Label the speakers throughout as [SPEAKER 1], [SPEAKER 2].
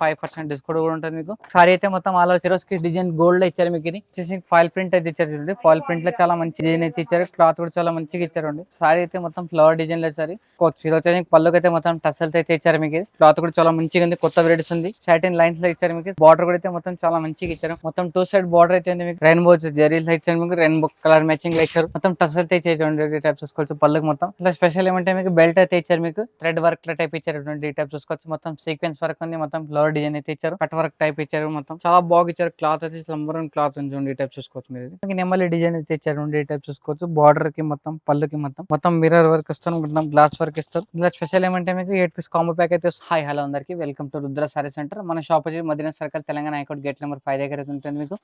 [SPEAKER 1] 5% discount కూడా ఉంటుంది మీకు. సారీ అయితే మొత్తం all over Swarovski design gold లో ఇచ్చారు మీకు. ఇది వచ్చేసి ఫాయిల్ ప్రింట్ అయితే ఇచ్చారు చూడండి. ఫాయిల్ ప్రింట్ లో చాలా మంచి డిజైన్ అయితే ఇచ్చారు. క్లాత్ కూడా చాలా మంచిగా ఇచ్చారండి. సారీ అయితే మొత్తం ఫ్లవర్ డిజైన్ లో సారీ. ఇది వచ్చేసి పళ్ళుకి అయితే మొత్తం టసల్స్ అయితే ఇచ్చారు మీకు. క్లాత్ కూడా చాలా మంచిగా ఉంది. కొత్త వెరైటీస్ ఉంది. సాటిన్ లైన్స్ లో ఇచ్చారు మీకు. బార్డర్ కూడా అయితే మొత్తం చాలా మంచిగా ఇచ్చారు. మొత్తం 2 సైడ్ బార్డర్ అయితే ఉంది మీకు. రెయిన్బో జెరీస్ ఇచ్చారు మీకు. రెయిన్బో కలర్ మ్యాచింగ్ లో ఇచ్చారు. మొత్తం టసల్ అయితే ఇచ్చారు. టైప్ చూసుకోవచ్చు పళ్ళుకి మొత్తం. ఇలా స్పెషల్ ఏమంటే మీకు బెల్ట్ అయితే ఇచ్చారు మీకు. థ్రెడ్ వర్క్ టైప్ ఇచ్చారు. టైప్ చూసుకోవచ్చు. మొత్తం సీక్వెన్స్ వర్క్ ఉంది. మొత్తం ఫ్లవర్ డిజైన్ అయితే ఇచ్చారు. కట్ వర్క్ టైప్ ఇచ్చారు. మొత్తం చాలా బాగా ఇచ్చారు. క్లాత్ అయితే నంబర్ 1 క్లాత్ ఉంది. టైప్ చూసుకోవచ్చు మీరు. నెమ్మలి డిజైన్ అయితే ఇచ్చారు. టైప్ చూసుకోవచ్చు. బార్డర్ కి మొత్తం పళ్ళుకి మొత్తం మిర్రర్ వర్క్ ఇస్తారు. మొత్తం గ్లాస్ వర్క్ ఇస్తారు. ఇలా స్పెషల్ ఏమంటే మీకు 8 పీస్ కాంబో ప్యాక్ అయితే. హాయ్ హలో అందరికి welcome to Rudra sari centre. మన షాప్ వచ్చి Madina circle Telangana high court gate number 5 దగ్గర అయితే ఉంటుంది మీకు.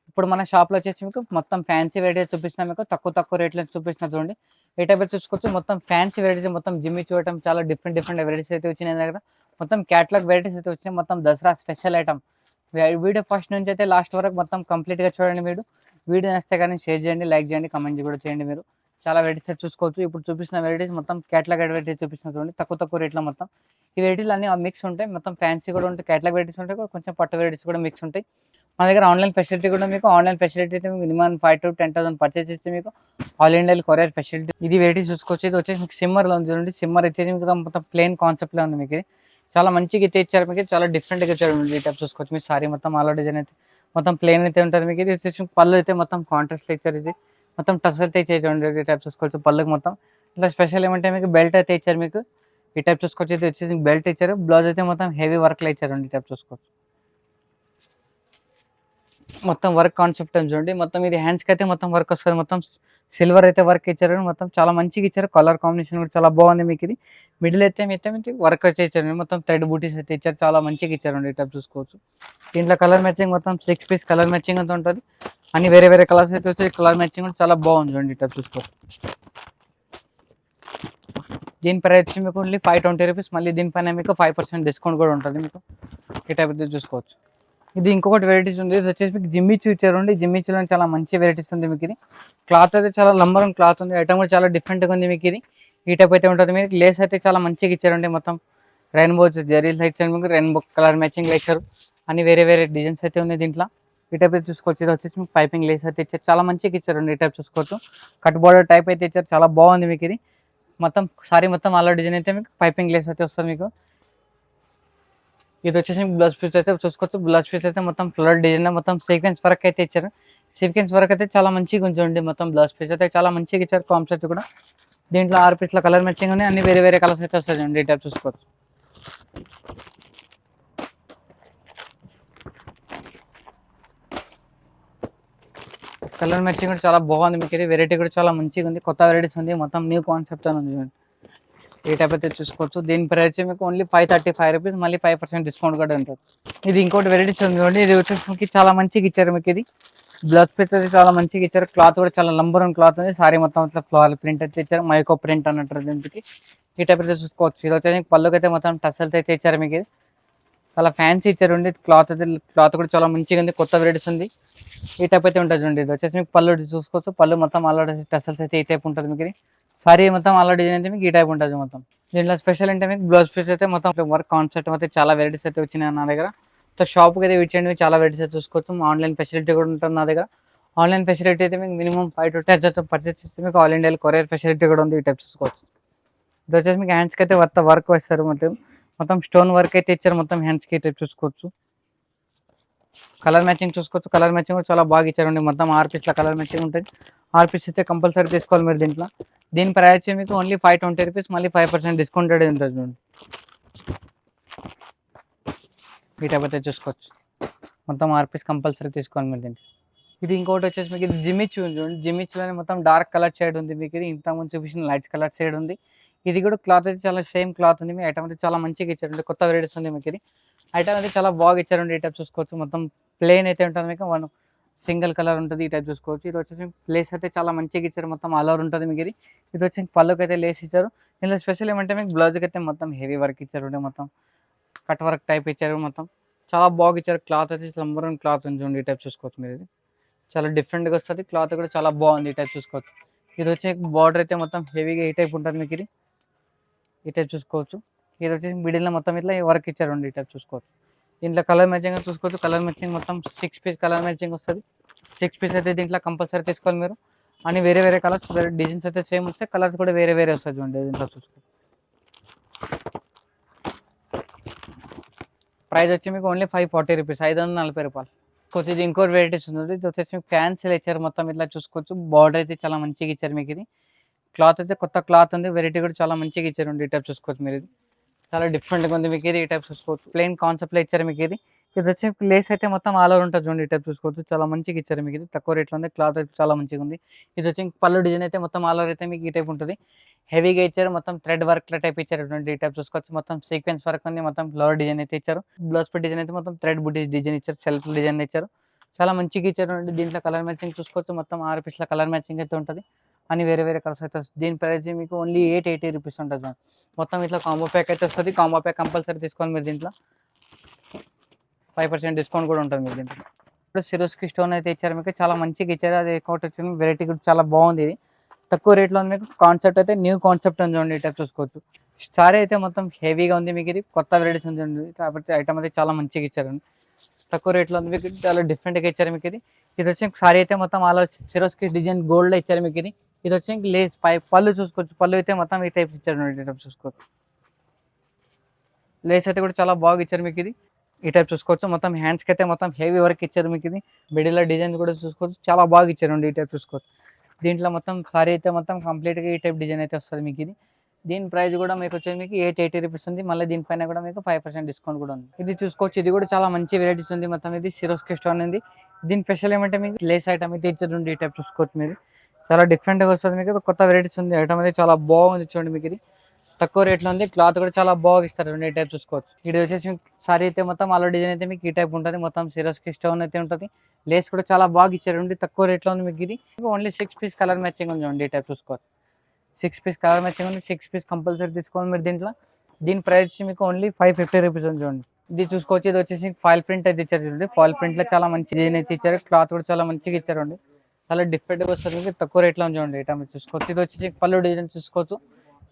[SPEAKER 1] ఇప్పుడు మన షాప్ లో వచ్చేసి మీకు మొత్తం ఫ్యాన్సీ వెరైటీస్ చూపిస్తున్నా మీకు. తక్కువ రేట్లో చూపిస్తున్నా చూడండి. ఏ టైప్ చూసుకోవచ్చు. మొత్తం ఫ్యాన్సీ వెరైటీస్ మొత్తం జిమ్మి చూడటం చాలా డిఫరెంట్ వెరైటీస్ అయితే వచ్చినాయి దగ్గర. మొత్తం క్యాటలాగ్ వెరైటీస్ అయితే వచ్చినాయి. మొత్తం Dasara special item. Video first నుంచి అయితే లాస్ట్ వరకు మొత్తం కంప్లీట్ గా చూడండి. మీరు వీడియో నచ్చితే కానీ షేర్ చేయండి, లైక్ చేయండి, కమెంట్ కూడా చేయండి. మీరు చాలా వెరైటీస్ చూసుకోవచ్చు. ఇప్పుడు చూపిస్తున్న వెరైటీస్ మొత్తం క్యాటలాగ్ వెరైటీస్ చూపిస్తున్నా చూడండి. తక్కువ రేట్లో మొత్తం ఈ వెరైటీలు అన్ని మిక్స్ ఉంటాయి. మొత్తం ఫ్యాన్సీ కూడా ఉంటాయి. క్యాటలాగ్ వెరైటీస్ ఉంటాయి. కొంచెం పట్టు వెరైటీస్ కూడా మిక్స్ ఉంటాయి. మన దగ్గర ఆన్లైన్ ఫెసిలిటీ కూడా మీకు. ఆన్లైన్ ఫెసిలిటీ అయితే మీకు మినిమం 5 to 10,000 పర్చేస్ చేస్తే మీకు ఆల్ ఇండియా కొరియర్ ఫెసిలిటీ. ఇది వెరైటీస్ చూసుకోవచ్చు. ఇది వచ్చేసి మీకు సిమ్మర్ లో ఉంది చూడండి. సిమ్మర్ వచ్చేసి మీకు మొత్తం ప్లేన్ కాన్సెప్ట్ లో ఉంది మీకు. చాలా మంచిగా అయితే ఇచ్చారు మీకు. చాలా డిఫరెంట్ గా ఇచ్చారు. ఈ టైప్ చూసుకోవచ్చు. మీ సారీ మొత్తం ఆల్ డిజైన్ అయితే మొత్తం ప్లేన్ అయితే ఉంటుంది మీకు. ఇది వచ్చేసి పళ్ళు అయితే మొత్తం కాంట్రాస్ట్ ఇచ్చారు. ఇది మొత్తం టచ్ అయితే ఇచ్చేది. ఈ టైప్ చూసుకోవచ్చు. పళ్ళుకి మొత్తం ఇలా స్పెషల్ ఏమంటే మీకు బెల్ట్ అయితే ఇచ్చారు మీకు. ఈ టైప్ చూసుకోవచ్చు. ఇది వచ్చేసి బెల్ట్ ఇచ్చారు. బ్లౌజ్ అయితే మొత్తం హెవీ వర్క్ లో ఇచ్చారు. ఈ టైప్ చూసుకోవచ్చు. మొత్తం వర్క్ కాన్సెప్ట్ అని చూడండి. మొత్తం ఇది హ్యాండ్స్ కి అయితే మొత్తం వర్క్ వస్తుంది. మొత్తం సిల్వర్ అయితే వర్క్ ఇచ్చారు. మొత్తం చాలా మంచిగా ఇచ్చారు. కలర్ కాంబినేషన్ కూడా చాలా బాగుంది మీకు. ఇది మిడిల్ అయితే వర్క్ అయితే ఇచ్చారు. మొత్తం థ్రెడ్ బూటీస్ అయితే ఇచ్చారు. చాలా మంచిగా ఇచ్చారు. ఈ టైప్ చూసుకోవచ్చు. దీంట్లో కలర్ మ్యాచింగ్ మొత్తం 6 పీస్ కలర్ మ్యాచింగ్ అంతా ఉంటుంది. అన్ని వేరే కలర్స్ అయితే వచ్చి కలర్ మ్యాచింగ్ కూడా చాలా బాగుంది చూడండి. ఈ టైప్ చూసుకోవచ్చు. దీని ప్రైస్ వచ్చి మీకు ఓన్లీ 520 రూపీస్. మళ్ళీ దీనిపైన మీకు 5% డిస్కౌంట్ కూడా ఉంటుంది మీకు. ఈ టైప్ అయితే చూసుకోవచ్చు. ఇది ఇంకొకటి వెరైటీస్ ఉంది. ఇది వచ్చేసి మీకు జిమ్మిచు ఇచ్చారు. జిమ్మిచులో చాలా మంచి వెరైటీస్ ఉంది మీకు. ఇది క్లాత్ అయితే చాలా లంబరం క్లాత్ ఉంది. ఐటమ్ కూడా చాలా డిఫరెంట్గా ఉంది మీకు. ఇది ఈ టైప్ అయితే ఉంటుంది మీకు. లేస్ అయితే చాలా మంచిగా ఇచ్చారండి. మొత్తం రెయిన్బో జెరీస్ ఇచ్చారు మీకు. రెయిన్బో కలర్ మ్యాచింగ్ ఇచ్చారు. అన్ని వేరే డిజైన్స్ అయితే ఉన్నాయి దీంట్లో. ఈ టైప్ అయితే చూసుకోవచ్చు. ఇది వచ్చేసి మీకు పైపింగ్ లేస్ అయితే ఇచ్చారు. చాలా మంచిగా ఇచ్చారండి. ఈ టైప్ చూసుకోవచ్చు. కట్ బోర్డర్ టైప్ అయితే ఇచ్చారు. చాలా బాగుంది మీకు. ఇది మొత్తం సారీ మొత్తం అలా డిజైన్ అయితే మీకు పైపింగ్ లేస్ అయితే వస్తుంది మీకు. ఇది వచ్చేసి బ్లౌజ్ పీస్ అయితే చూసుకోవచ్చు. బ్లౌజ్ పీస్ అయితే మొత్తం ఫ్లవర్ డిజైన్ మొత్తం సీక్వెన్స్ వర్క్ అయితే ఇచ్చారు. సీక్వెన్స్ వర్క్ అయితే చాలా మంచిగా ఉంచండి. మొత్తం బ్లౌజ్ పీస్ అయితే చాలా మంచిగా ఇచ్చారు. కాన్సెప్ట్ కూడా దీంట్లో 6 పీస్ల కలర్ మ్యాచింగ్ ఉంది. అన్ని వేరే కలర్స్ అయితే వస్తాయండి. ఈ టైప్ చూసుకోవచ్చు. కలర్ మ్యాచింగ్ కూడా చాలా బాగుంది మీకు. ఇది వెరైటీ కూడా చాలా మంచిగా ఉంది. కొత్త వెరైటీస్ ఉంది. మొత్తం న్యూ కాన్సెప్ట్ అని ఉంది. ఈ టైప్ అయితే చూసుకోవచ్చు. దీని ప్రైస్ మీకు ఓన్లీ 535 రూపీస్. మళ్ళీ 5% డిస్కౌంట్ కూడా ఉంటుంది. ఇది ఇంకోటి వెరైటీస్ ఉంది చూడండి. ఇది వచ్చేసి మీకు చాలా మంచిగా ఇచ్చారు మీకు. ఇది బ్లౌజ్ పీస్ అయితే చాలా మంచిగా ఇచ్చారు. క్లాత్ కూడా చాలా నంబర్ 1 క్లాత్ ఉంది. సారీ మొత్తం ఫ్లవర్ ప్రింట్ అయితే ఇచ్చారు. మైకో ప్రింట్ అన్నట్టు దీనికి. ఈ టైప్ అయితే చూసుకోవచ్చు. ఇది వచ్చేసి పళ్ళుకి అయితే మొత్తం టసల్స్ అయితే ఇచ్చారు మీకు. చాలా ఫ్యాన్సీ ఇచ్చారు. క్లాత్ కూడా చాలా మంచిగా ఉంది. కొత్త వెరైటీస్ ఉంది. ఈ టైప్ అయితే ఉంటుంది చూడండి. ఇది వచ్చేసి మీకు పళ్ళు చూసుకోవచ్చు. పళ్ళు మొత్తం ఆల్రెడీ టసల్స్ అయితే ఈ టైప్ ఉంటుంది మీకు. సారీ మొత్తం ఆల్రెడీ అయితే మీకు ఈ టైప్ ఉంటుంది మొత్తం. దీంట్లో స్పెషల్ అంటే మీకు బ్లౌజ్ పీస్ అయితే మొత్తం వర్క్ కాన్సెప్ట్ అయితే చాలా వెరైటీస్ అయితే వచ్చినాయి నా దగ్గర. సో షాప్కి అయితే ఇచ్చేయండి. చాలా వెరైటీస్ అయితే చూసుకోవచ్చు. ఆన్లైన్ ఫెసిలిటీ కూడా ఉంటుంది నా దగ్గర. ఆన్లైన్ ఫెసిలిటీ అయితే మీకు మినిమం 5 to 10,000 పర్చేస్ చేస్తే మీకు ఆల్ ఇండియా కొరియర్ ఫెసిలిటీ కూడా ఉంది. ఈ టైప్ చూసుకోవచ్చు. ఇది వచ్చేసి మీకు హ్యాండ్స్కి అయితే వర్క్ వేస్తారు. మొత్తం స్టోన్ వర్క్ అయితే ఇచ్చారు. మొత్తం హ్యాండ్స్కి టైప్ చూసుకోవచ్చు. కలర్ మ్యాచింగ్ చూసుకోవచ్చు. కలర్ మ్యాచింగ్ కూడా చాలా బాగా ఇచ్చారండి. మొత్తం 6 పీస్ల కలర్ మ్యాచింగ్ ఉంటుంది. 6 పీస్ అయితే కంపల్సరీ తీసుకోవాలి మీరు దీంట్లో. దీని ప్రైస్ మీకు ఓన్లీ 520 రూపీస్. మళ్ళీ 5% డిస్కౌంట్ ఉంటుంది. ఈ టైప్ అయితే చూసుకోవచ్చు. మొత్తం 6 పీస్ కంపల్సరీ తీసుకోవాలి మీరు దీంట్లో. ఇది ఇంకోటి వచ్చేసి మీకు ఇది జిమ్మిచు ఉంది చూడండి. జిమ్మిచులోనే మొత్తం డార్క్ కలర్ షేడ్ ఉంది మీకు. ఇది ఇంతకుముందు చూపించిన లైట్ కలర్ షేడ్ ఉంది. ఇది కూడా క్లాత్ అయితే చాలా సేమ్ క్లాత్ ఉంది. మీ ఐటమ్ అయితే చాలా మంచిగా ఇచ్చారండి. కొత్త వెరైటీస్ ఉంది మీకు. ఇది ఐటమ్ అయితే చాలా బాగా ఇచ్చారండి. ఈ టైప్ చూసుకోవచ్చు. మొత్తం ప్లేన్ అయితే ఉంటుంది మీకు. సింగిల్ కలర్ ఉంటుంది. ఈ టైప్ చూసుకోవచ్చు. ఇది వచ్చేసి లేస్ అయితే చాలా మంచిగా ఇచ్చారు. మొత్తం ఆల్ ఓవర్ ఉంటుంది మీకు. ఇది వచ్చి పళ్ళుకి అయితే లేస్ ఇచ్చారు. ఇందులో స్పెషల్ ఏమంటే మీకు బ్లౌజ్కి అయితే మొత్తం హెవీ వర్క్ ఇచ్చారు. మొత్తం కట్ వర్క్ టైప్ ఇచ్చారు. మొత్తం చాలా బాగా ఇచ్చారు. క్లాత్ అయితే నంబర్ 1 క్లాత్ ఉంది చూడండి. ఈ టైప్ చూసుకోవచ్చు మీరు. ఇది చాలా డిఫరెంట్గా వస్తుంది. క్లాత్ కూడా చాలా బాగుంది. ఈ టైప్ చూసుకోవచ్చు. ఇది వచ్చి బార్డర్ అయితే మొత్తం హెవీగా ఈ టైప్ ఉంటుంది మీకు. ఇది ఈ టైప్ చూసుకోవచ్చు. ఇది వచ్చేసి మిడిల్లో మొత్తం ఇట్లా వర్క్ ఇచ్చారు. ఈ టైప్ చూసుకోవచ్చు. దీంట్లో కలర్ మ్యాచింగ్ చూసుకోవచ్చు. కలర్ మ్యాచింగ్ మొత్తం 6 పీస్ కలర్ మ్యాచింగ్ వస్తుంది. 6 పీస్ అయితే దీంట్లో కంపల్సరీ తీసుకోవాలి మీరు. అని వేరే వేరే కలర్స్ డిజైన్స్ అయితే సేమ్ వస్తాయి, కలర్స్ కూడా వేరే వేరే వస్తాయి చూడండి. దీంట్లో చూసుకో ప్రైస్ వచ్చి మీకు ఓన్లీ 540 రూపీస్, 540 రూపాయలు. కొద్ది ఇది ఇంకోటి వెరైటీస్ ఉంది. ఇది వచ్చేసి మీకు ఫ్యాన్సీలో ఇచ్చారు మొత్తం ఇట్లా చూసుకోవచ్చు. బార్డర్ అయితే చాలా మంచిగా ఇచ్చారు మీకు. ఇది క్లాత్ అయితే కొత్త క్లాత్ ఉంది, వెరైటీ కూడా చాలా మంచిగా ఇచ్చారు. ఈ టైప్ చూసుకోవచ్చు మీరు. ఇది చాలా డిఫరెంట్గా ఉంది మీకు. ఇది ఈ టైప్ చూసుకోవచ్చు. ప్లెయిన్ కాన్సెప్ట్లో ఇచ్చారు మీకు. ఇది వచ్చి లేస్ అయితే మొత్తం ఆల్ ఓవర్ ఉంటుంది చూడండి. ఈ టైప్ చూసుకోవచ్చు. చాలా మంచిగా ఇచ్చారు మీకు. ఇది తక్కువ రేట్లో ఉంది. క్లాత్ అయితే చాలా మంచిగా ఉంది. ఇది వచ్చి పళ్ళు డిజైన్ అయితే మొత్తం ఆల్ ఓవర్ అయితే మీకు ఈ టైప్ ఉంటుంది. హెవీగా ఇచ్చారు, మొత్తం థ్రెడ్ వర్క్ టైప్ ఇచ్చారు. ఈ టైప్ చూసుకోవచ్చు. మొత్తం సీక్వెన్స్ వర్క్ ఉంది, మొత్తం ఫ్లవర్ డిజైన్ అయితే ఇచ్చారు. బ్లౌజ్ పీస్ డిజైన్ అయితే మొత్తం థ్రెడ్ బుటీస్ డిజైన్ ఇచ్చారు, సెల్ఫ్ డిజైన్ ఇచ్చారు. చాలా మంచిగా ఇచ్చారు. దీంట్లో కలర్ మ్యాచింగ్ చూసుకోవచ్చు. మొత్తం 6 పీస్ల కలర్ మ్యాచింగ్ అయితే ఉంటుంది. అని వేరే వేరే కలర్స్ అయితే వస్తుంది. దీని ప్రైస్ మీకు ఓన్లీ 880 రూపీస్ ఉంటుంది. మొత్తం ఇట్లా కాంబో ప్యాక్ అయితే వస్తుంది. కాంబో ప్యాక్ కంపల్సరీ తీసుకోవాలి మీరు. దీంట్లో 5% డిస్కౌంట్ కూడా ఉంటుంది మీరు దీంట్లో. ఇప్పుడు సిరోస్కి స్టోన్ అయితే ఇచ్చారు మీకు, చాలా మంచిగా ఇచ్చారు. అది ఒకటి వచ్చింది వెరైటీ కూడా చాలా బాగుంది. ఇది తక్కువ రేట్లో ఉంది మీకు. కాన్సెప్ట్ అయితే న్యూ కాన్సెప్ట్ ఉంది చూడండి. ఇట్లా చూసుకోవచ్చు. సారీ అయితే మొత్తం హెవీగా ఉంది మీకు. ఇది కొత్త వెరైటీస్ ఉంది కాబట్టి ఐటమ్ అయితే చాలా మంచిగా ఇచ్చారు. తక్కువ రేట్లో ఉంది మీకు. చాలా డిఫరెంట్గా ఇచ్చారు మీకు. ఇది వచ్చి సారీ అయితే మొత్తం ఆల్ సిరోస్కి డిజైన్ గోల్డ్లో ఇచ్చారు మీకు. ఇది వచ్చి లేస్ పళ్ళు చూసుకోవచ్చు. పళ్ళు అయితే మొత్తం ఈ టైప్ ఇచ్చారు. ఈ టైప్ చూసుకోవచ్చు. లేస్ అయితే కూడా చాలా బాగా ఇచ్చారు మీకు. ఇది ఈ టైప్ చూసుకోవచ్చు. మొత్తం హ్యాండ్స్కి అయితే మొత్తం హెవీ వర్క్ ఇచ్చారు మీకు. ఇది మిడిల్లో డిజైన్ కూడా చూసుకోవచ్చు. చాలా బాగా ఇచ్చారు. ఈ టైప్ చూసుకోవచ్చు. దీంట్లో మొత్తం సారీ అయితే మొత్తం కంప్లీట్గా ఈ టైప్ డిజైన్ అయితే వస్తుంది మీకు. ఇది దీని ప్రైస్ కూడా మీకు వచ్చేది మీకు 880 రూపీస్ ఉంది. మళ్ళీ దీనిపైన కూడా మీకు 5% డిస్కౌంట్ కూడా ఉంది. ఇది చూసుకోవచ్చు. ఇది కూడా చాలా మంచి వెరైటీస్ ఉంది. మొత్తం ఇది సిరోస్కి స్టోన్ ఉంది. దీని స్పెషల్ ఏమంటే మీకు లేస్ ఐటమ్ అయితే ఇచ్చారు. ఈ టైప్ చూసుకోవచ్చు మీరు. చాలా డిఫరెంట్గా వస్తుంది మీకు. కొత్త వెరైటీస్ ఉంది. ఐటమ్ అయితే చాలా బాగుంది చూడండి మీకు. ఇది తక్కువ రేట్లో ఉంది. క్లాత్ కూడా చాలా బాగా ఇస్తారు. ఈ టైప్ చూసుకోవచ్చు. ఇది వచ్చేసి మీకు సారీ అయితే మొత్తం ఆల్ డిజైన్ అయితే మీకు ఈ టైప్ ఉంటుంది. మొత్తం సిరోస్కి స్టోన్ అయితే ఉంటుంది. లేస్ కూడా చాలా బాగా ఇచ్చారు. తక్కువ రేట్లో ఉంది మీకు. ఇది ఓన్లీ 6 పీస్ కలర్ మ్యాచింగ్ ఉంది చూడండి. ఈ టైప్ చూసుకోవచ్చు. 6 పీస్ కలర్ మ్యాచింగ్ ఉంది. 6 పీస్ కంపల్సరీ తీసుకోండి మీరు దీంట్లో. దీని ప్రైస్ మీకు ఓన్లీ 550 రూపీస్ ఉంది చూడండి. ఇది చూసుకోవచ్చు. ఇది వచ్చేసి ఫాయిల్ ప్రింట్ అయితే ఇచ్చారు చూడండి. ఫాయిల్ ప్రింట్లో చాలా మంచి డిజైన్ అయితే ఇచ్చారు. క్లాత్ కూడా చాలా మంచిగా ఇచ్చారండి. చాలా డిఫరెంట్గా వస్తుంది మీకు. తక్కువ రేట్లో ఉంది చూడండి. ఐటమ్ చూసుకోవచ్చు. ఇది వచ్చేసి పళ్ళు డిజైన్ చూసుకోవచ్చు.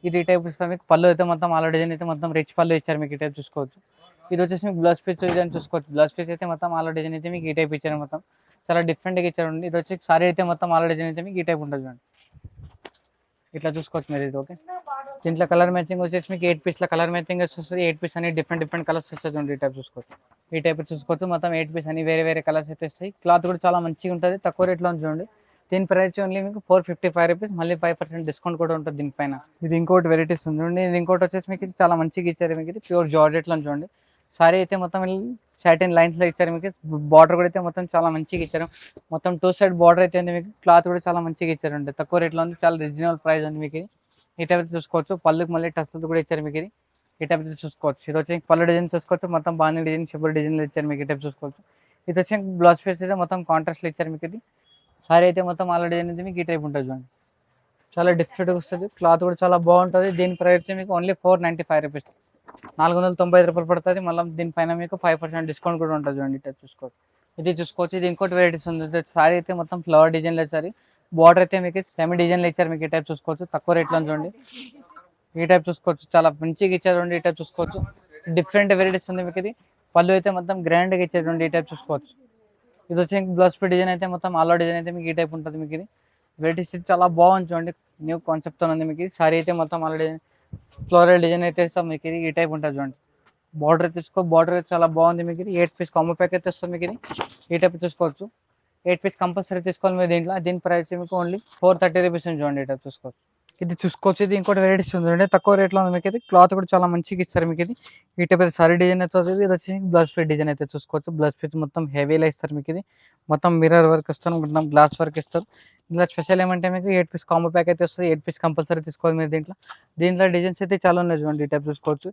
[SPEAKER 1] ఇది ఈ టైప్ ఇస్తాం మీకు. పళ్ళు అయితే మొత్తం ఆల్ డిజైన్ అయితే మొత్తం రిచ్ పళ్ళు ఇచ్చారు మీకు. ఈ టైప్ చూసుకోవచ్చు. ఇది వచ్చేసి మీకు బ్లౌజ్ పీస్ డిజైన్ చూసుకోవచ్చు. బ్లౌజ్ పీస్ అయితే మొత్తం ఆల్ డిజైన్ అయితే మీకు ఈ టైప్ ఇచ్చారు. మొత్తం చాలా డిఫరెంట్గా ఇచ్చారండి. ఇది వచ్చి సారీ అయితే మొత్తం ఆల్ డిజైన్ అయితే మీకు ఈ టైప్ ఉంటుంది చూడండి. ఇట్లా చూసుకోవచ్చు మీరు. ఇది ఓకే. దీంట్లో కలర్ మ్యాచింగ్ వచ్చేసి మీకు 8 పీస్ల కలర్ మ్యాచింగ్ వస్తుంది. 8 పీస్ అని డిఫరెంట్ కలర్స్ వస్తుంది. ఈ టైప్ చూసుకోవచ్చు. ఈ టైప్ చూసుకోవచ్చు. మొత్తం 8 పీస్ అని వేరే వేరే కలర్స్ అయితే వస్తాయి. క్లాత్ కూడా చాలా మంచిగా ఉంటుంది. తక్కువ రేట్లో ఉంది చూడండి. దీని ప్రైస్ ఓన్లీ మీకు 455 రూపీస్. మళ్ళీ 5% డిస్కౌంట్ కూడా ఉంటుంది దీనిపైన. ఇది ఇంకోటి వెరైటీస్ ఉంది చూడండి. ఇది ఇంకోటి వచ్చేసి మీకు ఇది చాలా మంచిగా ఇచ్చారు మీకు. ఇది ప్యూర్ జార్జెట్లో చూడండి. సారీ అయితే మొత్తం సాటిన్ లైన్స్లో ఇచ్చారు మీకు. బార్డర్ కూడా అయితే మొత్తం చాలా మంచిగా ఇచ్చారు. మొత్తం 2 సైడ్ బార్డర్ అయితే ఉంది మీకు. క్లాత్ కూడా చాలా మంచిగా ఇచ్చారు. తక్కువ రేట్లో ఉంది. చాలా రీజనబుల్ ప్రైస్ ఉంది మీకు. ఈ టైప్ చూసుకోవచ్చు. పళ్ళుకి మళ్ళీ టస్స్ కూడా ఇచ్చారు మీకు. ఈ టైప్ చూసుకోవచ్చు. ఇది వచ్చి పళ్ళు డిజైన్ చూసుకోవచ్చు. మొత్తం బాగా డిజైన్ షిబుల్ డిజైన్లో ఇచ్చారు మీకు. ఈ టైప్ చూసుకోవచ్చు. ఇది వచ్చి బ్లౌజ్ పీస్ అయితే మొత్తం కాంట్రాస్ట్లో ఇచ్చారు మీకు. ఇది సారీ అయితే మొత్తం ఆల్ డిజైన్ అయితే మీకు ఈ టైప్ ఉంటుంది చూడండి. చాలా డిఫరెంట్గా వస్తుంది. క్లాత్ కూడా చాలా బాగుంటుంది. దీని ప్రైస్ మీకు ఓన్లీ 495 రూపీస్, 495 రూపాయలు పడుతుంది. మళ్ళీ దీనిపైన మీకు 5% డిస్కౌంట్ కూడా ఉంటుంది చూడండి. ఇట్లా చూసుకోవచ్చు. ఇది చూసుకోవచ్చు. ఇది ఇంకోటి వెరైటీస్ ఉంది. సారీ అయితే మొత్తం ఫ్లవర్ డిజైన్లో ఇచ్చారు. బార్డర్ అయితే మీకు సెమీ డిజైన్లో ఇచ్చారు మీకు. ఈ టైప్ చూసుకోవచ్చు. తక్కువ రేట్లో చూడండి. ఈ టైప్ చూసుకోవచ్చు. చాలా మంచిగా ఇచ్చారు చూడండి. ఈ టైప్ చూసుకోవచ్చు. డిఫరెంట్ వెరైటీస్ ఉంది మీకు. ఇది పళ్ళు అయితే మొత్తం గ్రాండ్గా ఇచ్చారు చూడండి. ఈ టైప్ చూసుకోవచ్చు. ఇది వచ్చి బ్లౌజ్ పీస్ డిజైన్ అయితే మొత్తం ఆల్ డిజైన్ అయితే మీకు ఈ టైప్ ఉంటుంది మీకు. ఇది వెరైటీస్ చాలా బాగుంది చూడండి. న్యూ కాన్సెప్ట్తో ఉంది మీకు. సారీ అయితే మొత్తం ఆల్ డిజైన్ ఫ్లోరల్ డిజైన్ అయితే ఇస్తాం మీకు. ఇది ఈ టైప్ ఉంటుంది చూడండి. బార్డర్ తీసుకో. బార్డర్ అయితే చాలా బాగుంది మీకు. ఇది 8 పీస్ కాంబో ప్యాక్ అయితే వస్తుంది మీకు. ఇది ఈ టైప్ చూసుకోవచ్చు. 8 పీస్ కంపల్సరీ తీసుకోవాలి మీరు దీంట్లో. దీని ప్రైస్ మీకు ఓన్లీ 430 రూపీస్ చూడండి. ఈ టైప్ చూసుకోవచ్చు. ఇది చూసుకోవచ్చు. ఇది ఇంకోటి వెరైటీస్ ఉంది. తక్కువ రేట్లో ఉంది మీకు. ఇది క్లాత్ కూడా చాలా మంచిగా ఇస్తారు మీకు. ఇది ఈ టైప్ అయితే సారీ డిజైన్ అయితే వస్తుంది. ఇది వచ్చి బ్లౌజ్ పీస్ డిజైన్ అయితే చూసుకోవచ్చు. బ్లౌజ్ పీస్ మొత్తం హెవీలో ఇస్తారు మీకు. ఇది మొత్తం మిర్రర్ వర్క్ ఇస్తారు, మొత్తం గ్లాస్ వర్క్ ఇస్తారు. ఇలా స్పెషల్ ఏమంటే మీకు 8 పీస్ కాంబో ప్యాక్ అయితే వస్తుంది. 8 పీస్ కంపల్సరీ తీసుకోవాలి మీరు దీంట్లో డిజైన్స్ అయితే చాలా ఉన్నాయి చూడండి. ఈ టైప్ చూసుకోవచ్చు.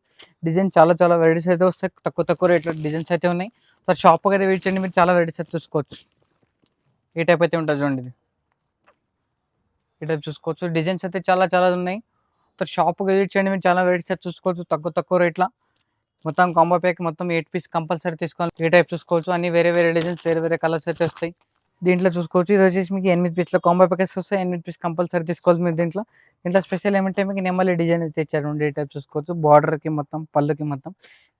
[SPEAKER 1] డిజైన్ చాలా వెరైటీస్ అయితే వస్తాయి. తక్కువ రేట్లో డిజైన్స్ అయితే ఉన్నాయి. సార్ షాప్కి అయితే విజిట్ చేయండి. మీరు చాలా వెరైటీస్ అయితే చూసుకోవచ్చు. ఈ టైప్ అయితే ఉంటుంది చూడండి. ఇది ఈ టైప్ చూసుకోవచ్చు. డిజైన్స్ అయితే చాలా ఉన్నాయి. సార్ షాప్కి విజిట్ చేయండి. మీరు చాలా వెరైటీస్ అయితే చూసుకోవచ్చు. తక్కువ రేట్లో మొత్తం కాంబో ప్యాక్ మొత్తం 8 పీస్ కంపల్సరీ తీసుకోవాలి. ఈ టైప్ చూసుకోవచ్చు. అన్ని వేరే డిజైన్స్ వేరే కలర్స్ అయితే వస్తాయి. దీంట్లో చూసుకోవచ్చు. ఇది వచ్చేసి మీకు 8 పీస్లో కాంబో ప్యాకెట్స్ వస్తాయి. 8 పీస్ కంపల్సరీ తీసుకోవాలి మీరు దీంట్లో స్పెషల్ ఏమంటే మీకు నెమలి డిజైన్ అయితే ఇచ్చారు. ఈ టైప్ చూసుకోవచ్చు. బార్డర్కి మొత్తం పళ్ళుకి మొత్తం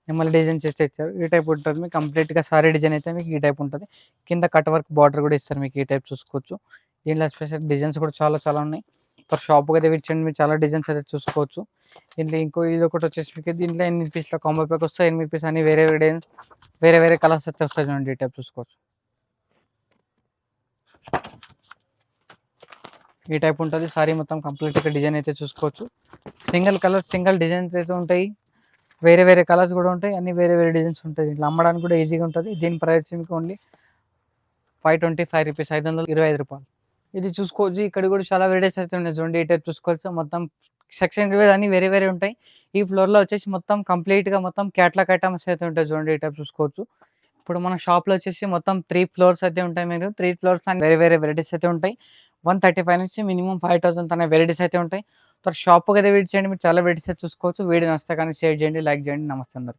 [SPEAKER 1] నెమలి డిజైన్ చేస్తే ఇచ్చారు. ఈ టైప్ ఉంటుంది మీకు కంప్లీట్‌గా సారీ డిజైన్ అయితే మీకు ఈ టైప్ ఉంటది. కింద కట్ వర్క్ బార్డర్ కూడా ఇస్తారు మీకు ఈ టైప్ చూసుకోవచ్చు. దీంట్లో స్పెషల్ డిజైన్స్ కూడా చాలా చాలా ఉన్నాయి. షాప్‌కి అయితే విచ్చేయండి మీరు చాలా డిజైన్స్ అయితే చూసుకోవచ్చు. దీంట్లో ఇదొకటి వచ్చేసి మీకు దీంట్లో 8 పీస్‌ల కాంబో ప్యాక్ వస్తాయి. 8 పీస్ అన్ని వేరే వేరే డిజైన్స్ వేరే వేరే కలర్స్ అయితే వస్తాయి చూడండి. ఈ టైప్ చూసుకోవచ్చు. ఈ టైప్ ఉంటది. సారీ మొత్తం కంప్లీట్‌గా డిజైన్ అయితే చూసుకోవచ్చు. సింగిల్ కలర్, సింగిల్ డిజైన్స్ అయితే ఉంటాయి. వేరే వేరే కలర్స్ కూడా ఉంటాయి. అన్ని వేరే వేరే డిజైన్స్ ఉంటాయి. దీంట్లో అమ్మడానికి కూడా ఈజీగా ఉంటది. దీని ప్రైస్ మీకు ఓన్లీ రూ. 525 రూ. 525. ఇది చూసుకోవచ్చు. ఇక్కడ కూడా చాలా వెరైటీస్ అయితే ఉన్నాయి చూడండి. ఈ టైప్ చూసుకోవచ్చు. మొత్తం సెక్షన్స్ వైస్ అన్ని వేరే వేరే ఉంటాయి. ఈ ఫ్లోర్‌లో వచ్చేసి మొత్తం కంప్లీట్‌గా మొత్తం క్యాటలాగ్ ఐటెమ్స్ అయితే ఉంటాయి చూడండి. ఈ టైప్ చూసుకోవచ్చు. ఇప్పుడు మన షాప్‌లో వచ్చేసి మొత్తం 3 ఫ్లోర్స్ అయితే ఉంటాయి. మీరు 3 ఫ్లోర్స్ అన్ని వేరే వేరే వెరైటీస్ అయితే ఉంటాయి. 135 నుంచి మినిమమ్ 5000 తన వెరైటీస్ అయితే ఉంటాయి. షాప్‌కి అయితే విజిట్ చేయండి. మీరు చాలా వెరైటీస్ అయితే చూసుకోవచ్చు. వీడియో నచ్చితే కానీ షేర్ చేయండి, లైక్ చేయండి. నమస్తే అందరికి.